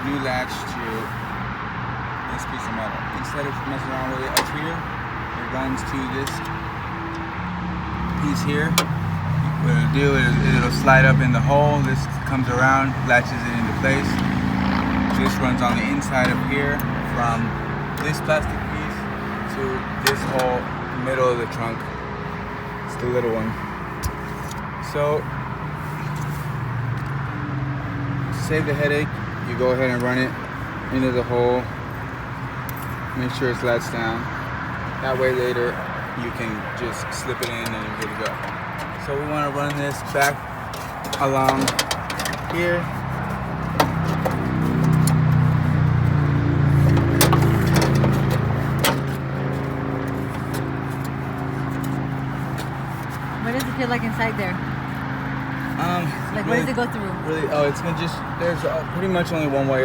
new latch to this piece of metal. Instead of messing around with it up here, it runs to this piece here. What it'll do is it'll slide up in the hole. This comes around, latches it into place. This runs on the inside of here from this plastic piece to this hole, middle of the trunk. It's the little one. So, to save the headache, you go ahead and run it into the hole. Make sure it's latched down. That way later you can just slip it in and you're good to go. So we want to run this back along here. What does it feel like inside there? Like, Really, what does it go through? Really, oh, it's gonna just, there's pretty much only one way